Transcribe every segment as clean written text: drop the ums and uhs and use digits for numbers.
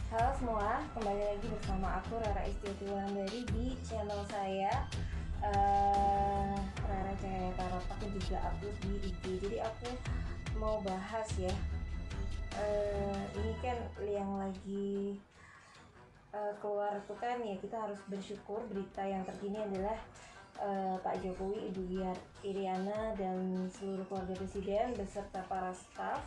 Halo semua, kembali lagi bersama aku Rara Istiawan dari di channel saya Rara Cahaya Tarot. Aku juga upload di IG. Jadi aku mau bahas ya, ini kan yang lagi keluar tuh kan ya, kita harus bersyukur. Berita yang terkini adalah Pak Jokowi, Ibu Iriana dan seluruh keluarga presiden beserta para staf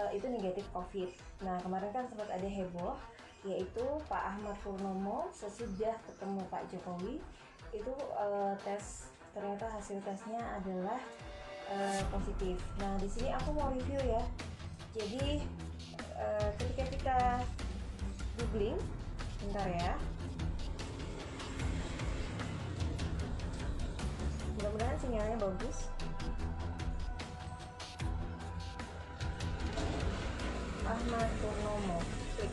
itu negatif COVID. Nah kemarin kan sempat ada heboh, yaitu Pak Ahmad Purnomo sesudah ketemu Pak Jokowi itu tes, ternyata hasil tesnya adalah positif. Nah di sini aku mau review ya. Jadi ketika kita googling, bentar ya, mudah-mudahan sinyalnya bagus. Ahmad Purnomo, klik.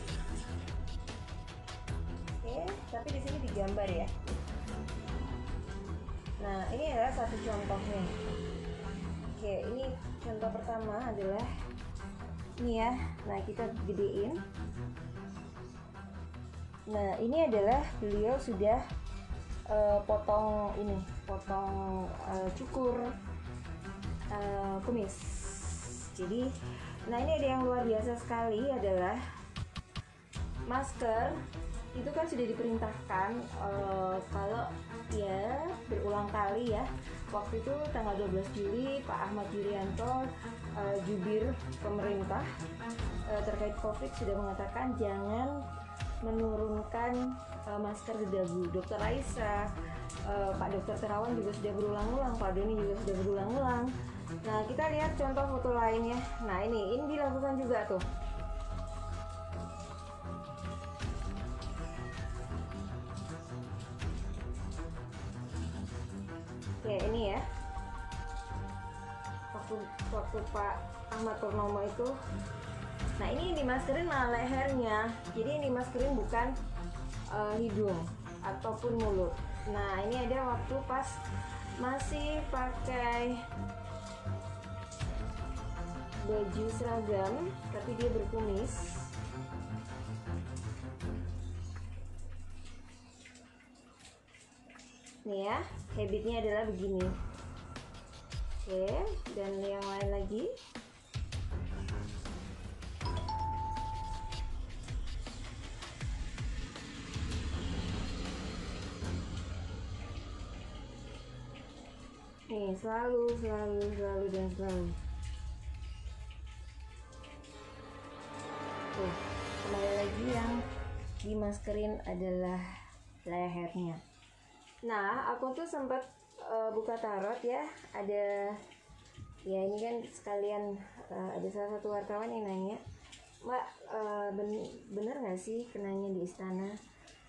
Oke, tapi di sini digambar ya. Nah, ini adalah satu contohnya. Oke, ini contoh pertama adalah ini ya. Nah, kita gedein. Nah, ini adalah beliau sudah potong cukur kumis. Jadi, nah ini ada yang luar biasa sekali adalah masker itu kan sudah diperintahkan kalau ya berulang kali ya. Waktu itu tanggal 12 Juli Pak Ahmad Yuryanto, jubir pemerintah terkait COVID, sudah mengatakan jangan menurunkan masker di dagu. Dr. Raisa, Pak Dr. Terawan juga sudah berulang-ulang, Pak Doni juga sudah berulang-ulang. Nah kita lihat contoh foto lainnya. Nah ini dilakukan juga tuh. Oke, ini ya, waktu Pak Ahmad Purnomo itu. Nah ini dimaskerin malah lehernya, jadi ini dimaskerin bukan hidung ataupun mulut. Nah ini ada waktu pas masih pakai baju seragam tapi dia berkumis. Nih ya, habitnya adalah begini. Oke, dan yang lain lagi. Nih, selalu. Tuh, kembali lagi yang dimaskerin adalah lehernya. Nah, aku tuh sempat buka tarot ya. Ada ya, ini kan sekalian ada salah satu wartawan yang nanya, Mbak, bener nggak sih kenanya di istana?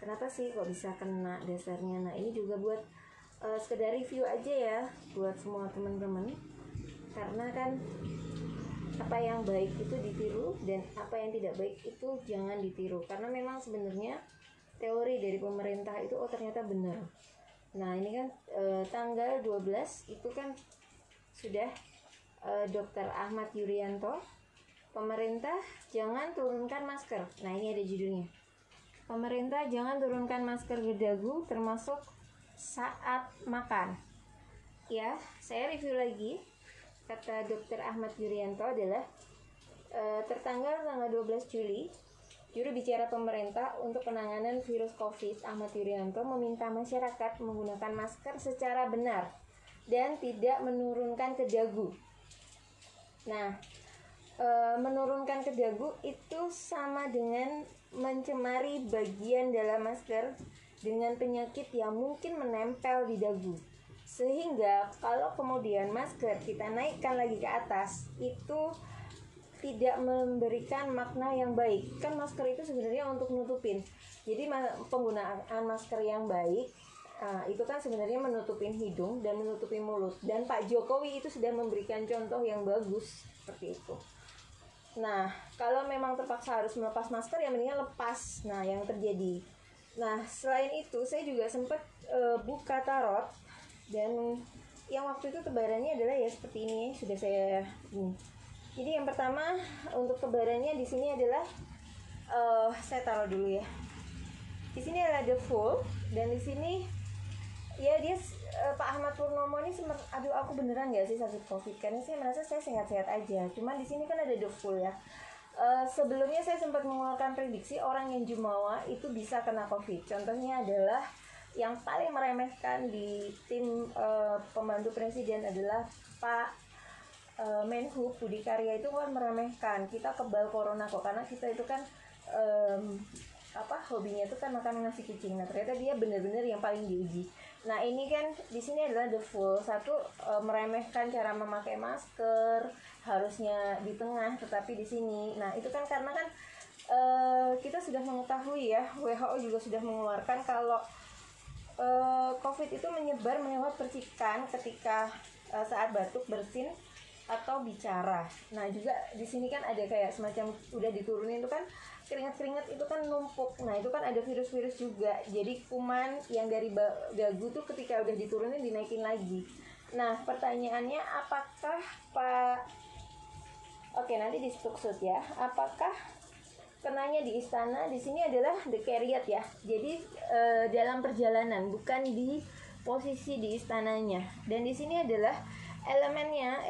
Kenapa sih kok bisa kena dasarnya? Nah ini juga buat sekedar review aja ya buat semua teman-teman, karena kan apa yang baik itu ditiru dan apa yang tidak baik itu jangan ditiru, karena memang sebenarnya teori dari pemerintah itu ternyata benar. Nah ini kan tanggal 12 itu kan sudah Dr. Ahmad Yuryanto, pemerintah jangan turunkan masker. Nah ini ada judulnya, pemerintah jangan turunkan masker ke dagu termasuk saat makan. Ya, saya review lagi. Kata Dr. Ahmad Yuryanto adalah tertanggal tanggal 12 Juli, juru bicara pemerintah untuk penanganan virus COVID Ahmad Yuryanto meminta masyarakat menggunakan masker secara benar dan tidak menurunkan ke dagu. Nah, menurunkan ke dagu itu sama dengan mencemari bagian dalam masker dengan penyakit yang mungkin menempel di dagu. Sehingga kalau kemudian masker kita naikkan lagi ke atas, itu tidak memberikan makna yang baik. Kan masker itu sebenarnya untuk nutupin. Jadi penggunaan masker yang baik itu kan sebenarnya menutupin hidung dan menutupin mulut. Dan Pak Jokowi itu sudah memberikan contoh yang bagus seperti itu. Nah, kalau memang terpaksa harus melepas masker, ya mendingan lepas. Nah, yang terjadi. Nah, selain itu saya juga sempat buka tarot, dan yang waktu itu tebarannya adalah ya seperti ini, sudah saya ini. Jadi yang pertama untuk tebarannya di sini adalah Saya taruh dulu ya. Di sini ada The Full, dan di sini ya dia Pak Ahmad Purnomo ini aduh aku beneran nggak sih sakit COVID, karena saya merasa saya sehat-sehat aja. Cuman di sini kan ada The Full ya. Sebelumnya saya sempat mengeluarkan prediksi orang yang jumawa itu bisa kena COVID. Contohnya adalah yang paling meremehkan di tim pembantu presiden adalah Pak Menhub Budi Karya. Itu kan meremehkan kita kebal corona kok, karena kita itu kan hobinya itu kan makan nasi kucing. Nah ternyata dia benar-benar yang paling diuji. Nah ini kan di sini adalah The Full. Satu, meremehkan cara memakai masker, harusnya di tengah, tetapi di sini. Nah itu kan karena kan kita sudah mengetahui ya, WHO juga sudah mengeluarkan kalau COVID itu menyebar lewat percikan ketika saat batuk, bersin, atau bicara. Nah juga di sini kan ada kayak semacam udah diturunin itu kan keringat-keringat itu kan numpuk. Nah itu kan ada virus-virus juga. Jadi kuman yang dari dagu tuh ketika udah diturunin dinaikin lagi. Nah pertanyaannya apakah Oke, nanti di Stuksut ya. Apakah kenanya di istana? Di sini adalah the carrier ya. Jadi dalam perjalanan, bukan di posisi di istananya. Dan di sini adalah elemennya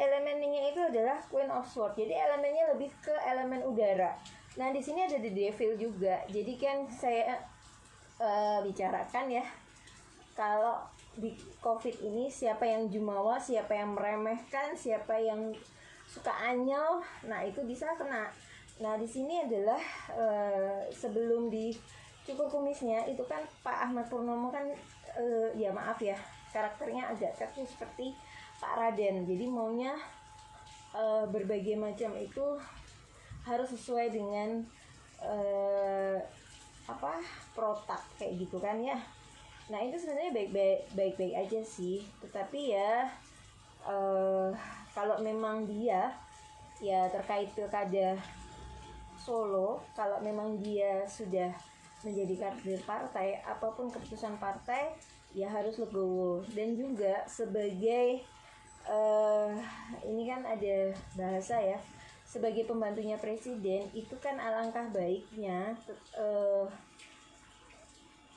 itu adalah Queen of Swords. Jadi elemennya lebih ke elemen udara. Nah di sini ada the Devil juga. Jadi kan saya bicarakan ya, kalau di COVID ini siapa yang jumawa, siapa yang meremehkan, siapa yang suka anyel, nah itu bisa kena. Nah di sini adalah sebelum dicukur kumisnya itu kan Pak Ahmad Purnomo kan ya maaf ya, karakternya agak kaku seperti Pak Raden. Jadi maunya berbagai macam itu harus sesuai dengan protak kayak gitu kan ya. Nah itu sebenarnya baik-baik aja sih, tetapi ya kalau memang dia ya terkait pilkada Solo, kalau memang dia sudah menjadi kader partai, apapun keputusan partai ya harus legowo. Dan juga sebagai ini kan ada bahasa ya, sebagai pembantunya presiden itu kan alangkah baiknya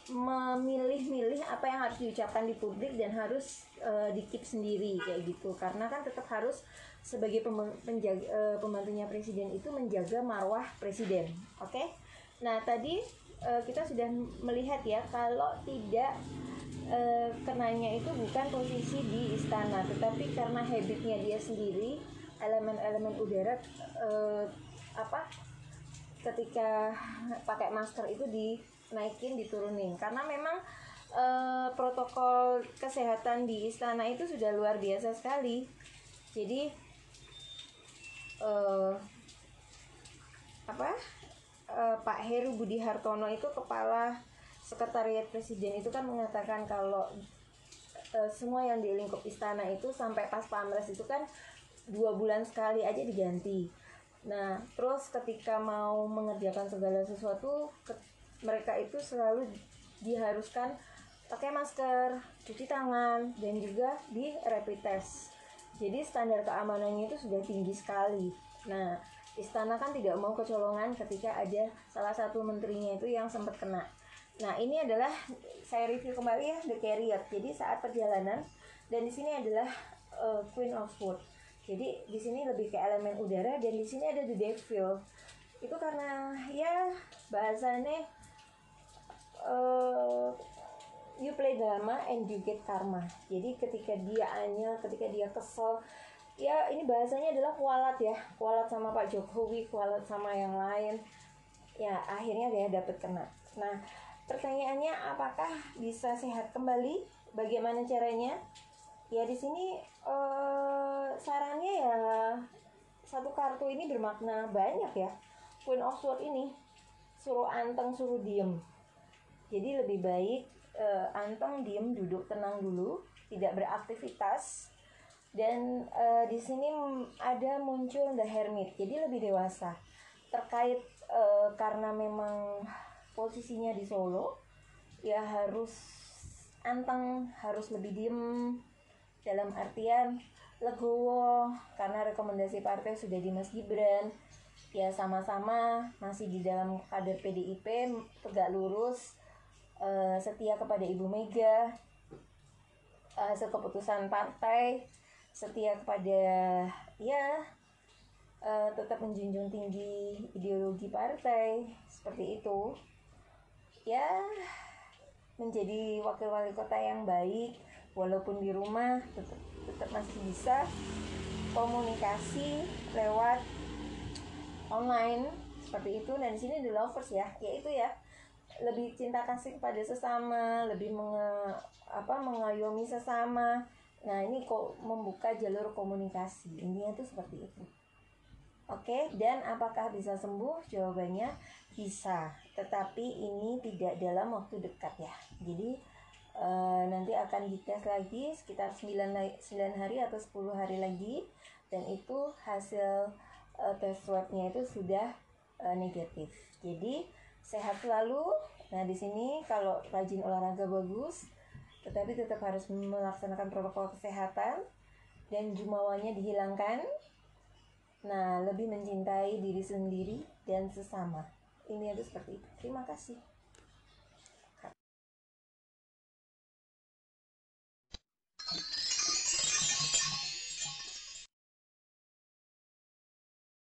memilih-milih apa yang harus diucapkan di publik dan harus di-keep sendiri kayak gitu, karena kan tetap harus sebagai pembantunya presiden itu menjaga marwah presiden. Oke? Nah tadi kita sudah melihat ya kalau tidak kenanya itu bukan posisi di istana, tetapi karena habitnya dia sendiri, elemen-elemen udara ketika pakai masker itu dinaikin, diturunin, karena memang protokol kesehatan di istana itu sudah luar biasa sekali. Jadi Pak Heru Budi Hartono itu kepala sekretariat presiden itu kan mengatakan kalau semua yang di lingkup istana itu sampai pas pamres itu kan 2 bulan sekali aja diganti. Nah terus ketika mau mengerjakan segala sesuatu mereka itu selalu diharuskan pakai masker, cuci tangan, dan juga di rapid test. Jadi standar keamanannya itu sudah tinggi sekali. Nah istana kan tidak mau kecolongan ketika ada salah satu menterinya itu yang sempat kena. Nah ini adalah saya review kembali ya, the carrier. Jadi saat perjalanan, dan di sini adalah Queen of Swords. Jadi di sini lebih ke elemen udara, dan di sini ada the Devil. Itu karena ya bahasanya you play drama and you get karma. Jadi ketika dia anyel, ketika dia kesel, ya ini bahasanya adalah kualat ya, kualat sama Pak Jokowi, kualat sama yang lain, ya akhirnya dia dapat kena. Nah pertanyaannya apakah bisa sehat kembali? Bagaimana caranya? Ya di sini sarannya ya satu kartu ini bermakna banyak ya. Queen of Swords ini suruh anteng, suruh diem. Jadi lebih baik anteng, diem, duduk tenang dulu, tidak beraktivitas. Dan di sini ada muncul the Hermit, jadi lebih dewasa terkait karena memang posisinya di Solo ya harus anteng, harus lebih diem, dalam artian legowo karena rekomendasi partai sudah di Mas Gibran. ya sama-sama masih di dalam kader PDIP, tegak lurus, setia kepada Ibu Mega, sekeputusan partai, setia kepada ya tetap menjunjung tinggi ideologi partai seperti itu ya, menjadi wakil wali kota yang baik walaupun di rumah tetap masih bisa komunikasi lewat online seperti itu. Dan di sini The Lovers ya, yaitu ya lebih cinta kasih kepada sesama, lebih mengayomi sesama. Nah ini kok membuka jalur komunikasi, intinya tuh seperti itu. Oke, dan apakah bisa sembuh? Jawabannya bisa, tetapi ini tidak dalam waktu dekat ya. Jadi nanti akan dites lagi sekitar 9 hari atau 10 hari lagi, dan itu hasil tes swabnya itu sudah negatif. Jadi sehat selalu. Nah di sini kalau rajin olahraga bagus, tetapi tetap harus melaksanakan protokol kesehatan dan jumawanya dihilangkan. Nah, lebih mencintai diri sendiri dan sesama. Ini itu seperti itu. Terima kasih.